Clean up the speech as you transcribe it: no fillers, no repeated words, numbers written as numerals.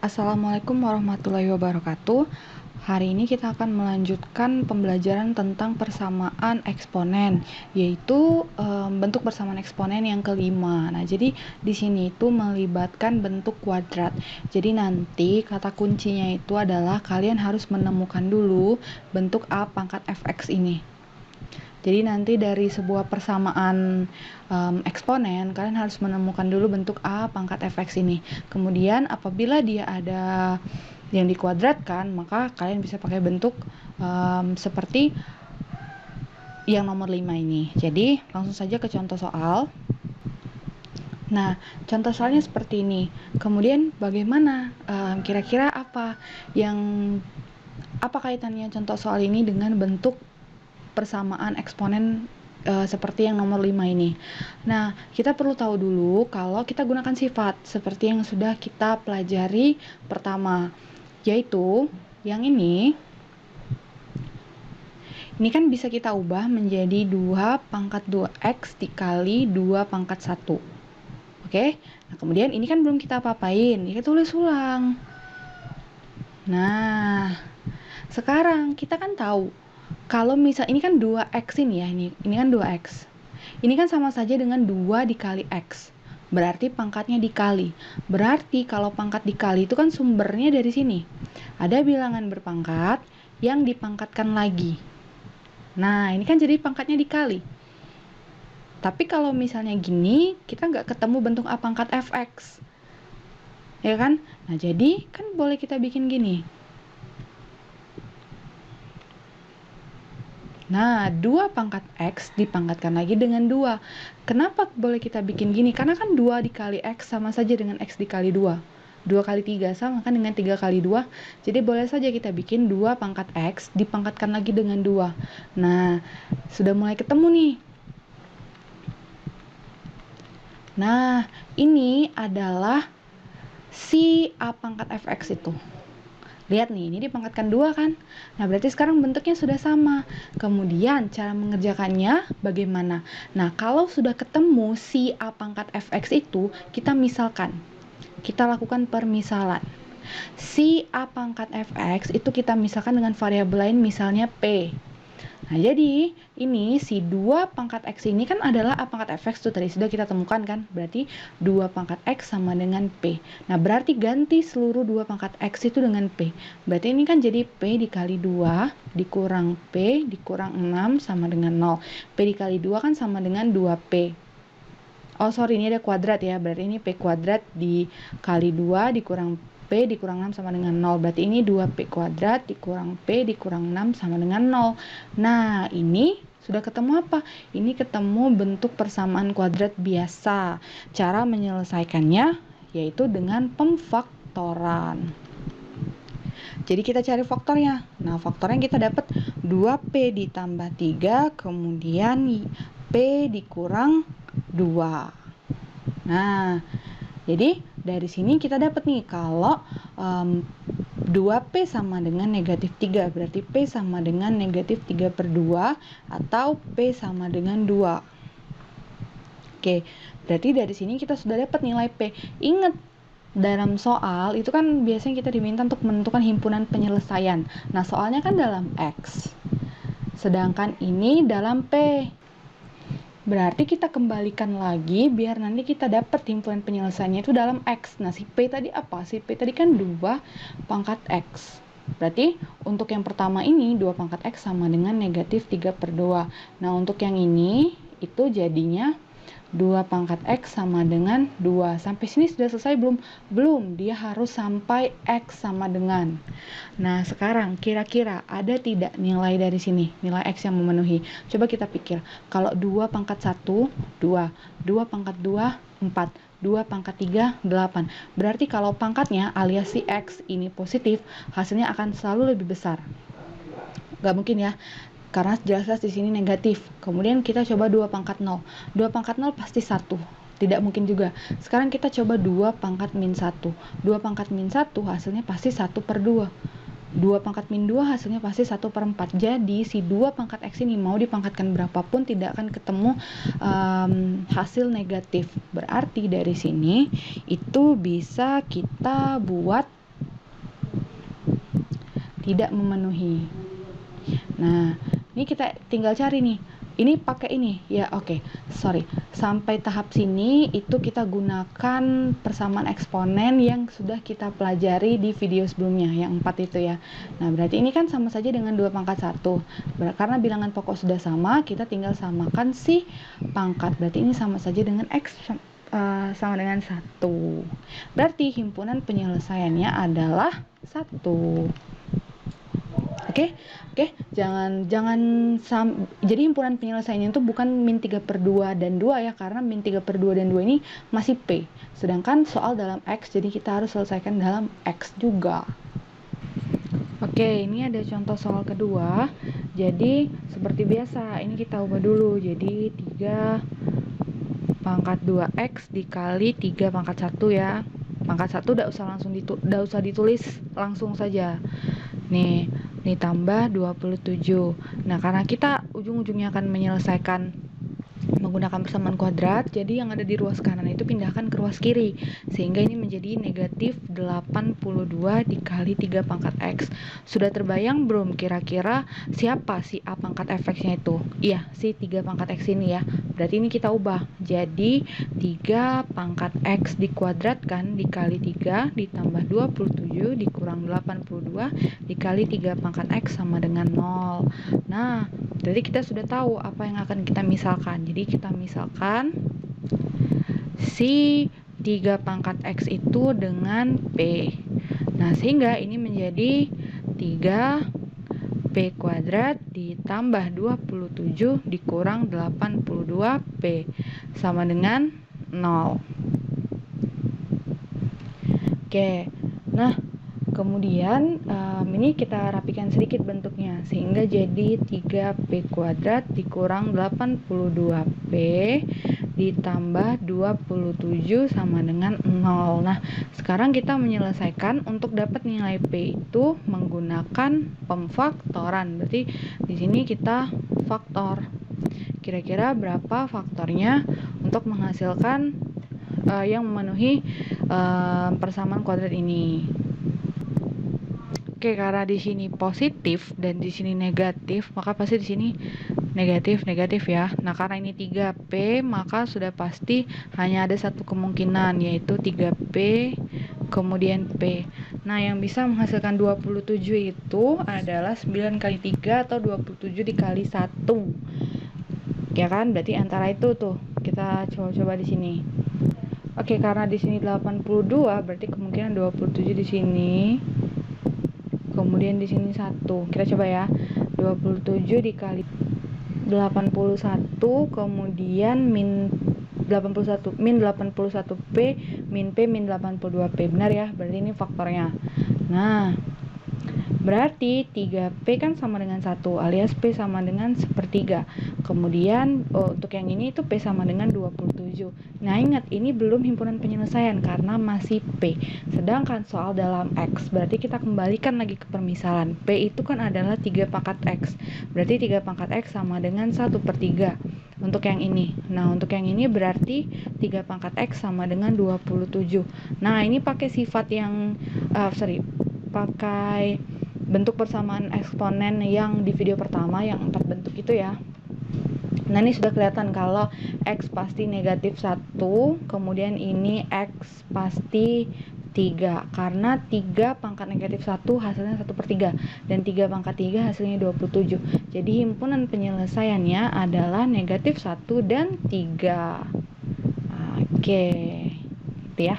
Assalamualaikum warahmatullahi wabarakatuh. Hari ini kita akan melanjutkan pembelajaran tentang persamaan eksponen, yaitu bentuk persamaan eksponen yang kelima. Nah, jadi di sini itu melibatkan bentuk kuadrat. Jadi nanti kata kuncinya itu adalah kalian harus menemukan dulu bentuk A pangkat fx ini. Jadi nanti dari sebuah persamaan eksponen, kalian harus menemukan dulu bentuk A pangkat fx ini. Kemudian apabila dia ada yang dikuadratkan, maka kalian bisa pakai bentuk seperti yang nomor 5 ini. Jadi langsung saja ke contoh soal. Nah, contoh soalnya seperti ini. Kemudian bagaimana? Kira-kira apa kaitannya contoh soal ini dengan bentuk persamaan eksponen seperti yang nomor 5 ini. Nah, kita perlu tahu dulu kalau kita gunakan sifat seperti yang sudah kita pelajari pertama, yaitu yang ini kan bisa kita ubah menjadi 2 pangkat 2x dikali 2 pangkat 1. Oke? Nah, kemudian ini kan belum kita apa-apain, kita tulis ulang. Nah, sekarang kita kan tahu kalau misal ini kan 2x ini ya, ini kan 2x. Ini kan sama saja dengan 2 dikali x. Berarti pangkatnya dikali. Berarti kalau pangkat dikali itu kan sumbernya dari sini. Ada bilangan berpangkat yang dipangkatkan lagi. Nah, ini kan jadi pangkatnya dikali. Tapi kalau misalnya gini, kita nggak ketemu bentuk A pangkat fx. Ya kan? Nah, jadi kan boleh kita bikin gini. Nah, 2 pangkat x dipangkatkan lagi dengan 2. Kenapa boleh kita bikin gini? Karena kan 2 dikali x sama saja dengan x dikali 2. 2 kali 3 sama kan dengan 3 kali 2. Jadi boleh saja kita bikin 2 pangkat x dipangkatkan lagi dengan 2. Nah, sudah mulai ketemu nih. Nah, ini adalah si A pangkat fx itu. Lihat nih, ini dipangkatkan 2 kan? Nah, berarti sekarang bentuknya sudah sama. Kemudian, cara mengerjakannya bagaimana? Nah, kalau sudah ketemu si A pangkat fx itu, kita misalkan. Kita lakukan permisalan. Si A pangkat fx itu kita misalkan dengan variabel lain, misalnya P. Nah, jadi ini si 2 pangkat x ini kan adalah A pangkat fx tuh tadi sudah kita temukan kan? Berarti 2 pangkat x sama dengan P. Nah, berarti ganti seluruh 2 pangkat x itu dengan P. Berarti ini kan jadi P dikali 2 dikurang P dikurang 6 sama dengan 0. P dikali 2 kan sama dengan 2P. Oh, sorry, ini ada kuadrat ya. Berarti ini P kuadrat dikali 2 dikurang P dikurang 6 sama dengan 0. Berarti ini 2P kuadrat dikurang P dikurang 6 sama dengan 0. Nah, ini sudah ketemu apa? Ini ketemu bentuk persamaan kuadrat biasa. Cara menyelesaikannya yaitu dengan pemfaktoran. Jadi kita cari faktornya. Nah, faktornya kita dapat 2P ditambah 3, kemudian P dikurang 2. Nah, jadi dari sini kita dapat nih kalau 2P sama dengan negatif 3, berarti P sama dengan negatif 3/2 atau P sama dengan 2. Oke, berarti dari sini kita sudah dapat nilai P. Ingat, dalam soal itu kan biasanya kita diminta untuk menentukan himpunan penyelesaian. Nah, soalnya kan dalam X, sedangkan ini dalam P. Berarti kita kembalikan lagi biar nanti kita dapat himpunan penyelesaiannya itu dalam X. Nah, si P tadi apa? Si P tadi kan 2 pangkat X. Berarti untuk yang pertama ini 2 pangkat X sama dengan negatif 3/2. Nah, untuk yang ini itu jadinya 2 pangkat X sama dengan 2. Sampai sini sudah selesai belum? Belum, dia harus sampai X sama dengan. Nah, sekarang kira-kira ada tidak nilai dari sini? Nilai X yang memenuhi. Coba kita pikir. Kalau 2 pangkat 1, 2. 2 pangkat 2, 4. 2 pangkat 3, 8. Berarti kalau pangkatnya alias si X ini positif, hasilnya akan selalu lebih besar. Gak mungkin ya. Karena jelas-jelas di sini negatif. Kemudian kita coba 2 pangkat 0. 2 pangkat 0 pasti 1. Tidak mungkin juga. Sekarang kita coba 2 pangkat min 1. 2 pangkat min 1 hasilnya pasti 1/2. 2 pangkat min 2 hasilnya pasti 1/4. Jadi si 2 pangkat X ini mau dipangkatkan berapapun tidak akan ketemu hasil negatif. Berarti dari sini itu bisa kita buat tidak memenuhi. Nah, ini kita tinggal cari nih. Ini pakai ini ya, oke. Sorry, sampai tahap sini itu kita gunakan persamaan eksponen yang sudah kita pelajari di video sebelumnya, yang 4 itu ya. Nah, berarti ini kan sama saja dengan 2 pangkat 1. Karena bilangan pokok sudah sama, kita tinggal samakan si pangkat. Berarti ini sama saja dengan X sama dengan 1. Berarti himpunan penyelesaiannya adalah 1. Oke, jadi himpunan penyelesaiannya itu bukan min 3/2 dan 2 ya, karena min 3/2 dan 2 ini masih P. Sedangkan soal dalam X, jadi kita harus selesaikan dalam X juga. Oke, ini ada contoh soal kedua. Jadi, seperti biasa, ini kita ubah dulu. Jadi, 3 pangkat 2X dikali 3 pangkat 1 ya. Pangkat 1 udah usah ditulis langsung saja. Nih tambah 27. Nah, karena kita ujung-ujungnya akan menyelesaikan menggunakan persamaan kuadrat, jadi yang ada di ruas kanan itu pindahkan ke ruas kiri, sehingga ini menjadi negatif 82 dikali 3 pangkat X. Sudah terbayang belum kira-kira siapa si A pangkat fx-nya itu? Iya, si 3 pangkat X ini ya. Berarti ini kita ubah jadi 3 pangkat X dikuadratkan dikali 3 ditambah 27 dikurang 82 dikali 3 pangkat X sama dengan 0. Nah, jadi kita sudah tahu apa yang akan kita misalkan. Jadi kita misalkan si 3 pangkat X itu dengan P. Nah, sehingga ini menjadi 3 P kuadrat ditambah 27 dikurang 82 P sama dengan 0. Oke, nah kemudian ini kita rapikan sedikit bentuknya sehingga jadi 3P kuadrat dikurang 82P ditambah 27 sama dengan 0. Nah, sekarang kita menyelesaikan untuk dapat nilai P itu menggunakan pemfaktoran. Berarti di sini kita faktor. Kira-kira berapa faktornya untuk menghasilkan yang memenuhi persamaan kuadrat ini? Oke, karena di sini positif dan di sini negatif, maka pasti di sini negatif ya. Nah, karena ini 3P, maka sudah pasti hanya ada satu kemungkinan, yaitu 3P kemudian P. Nah, yang bisa menghasilkan 27 itu adalah 9 kali 3 atau 27 dikali 1. Ya kan? Berarti antara itu tuh. Kita coba di sini. Oke, karena di sini 82, berarti kemungkinan 27 di sini. Kemudian di sini 1. Kita coba ya. 27 dikali 81, kemudian min 81 min 81P min P min 82P. Benar ya? Berarti ini faktornya. Nah, berarti 3P kan sama dengan 1 alias P sama dengan 1/3. Kemudian untuk yang ini itu P sama dengan 27. Nah, ingat ini belum himpunan penyelesaian karena masih P. Sedangkan soal dalam X, berarti kita kembalikan lagi ke permisalan. P itu kan adalah 3 pangkat X. Berarti 3 pangkat X sama dengan 1/3 untuk yang ini. Nah, untuk yang ini berarti 3 pangkat X sama dengan 27. Nah, ini pakai sifat yang pakai bentuk persamaan eksponen yang di video pertama yang 4 bentuk itu ya. Nah, ini sudah kelihatan kalau X pasti negatif 1, kemudian ini X pasti 3, karena 3 pangkat negatif 1 hasilnya 1/3 dan 3 pangkat 3 hasilnya 27. Jadi himpunan penyelesaiannya adalah negatif 1 dan 3. Oke, gitu ya.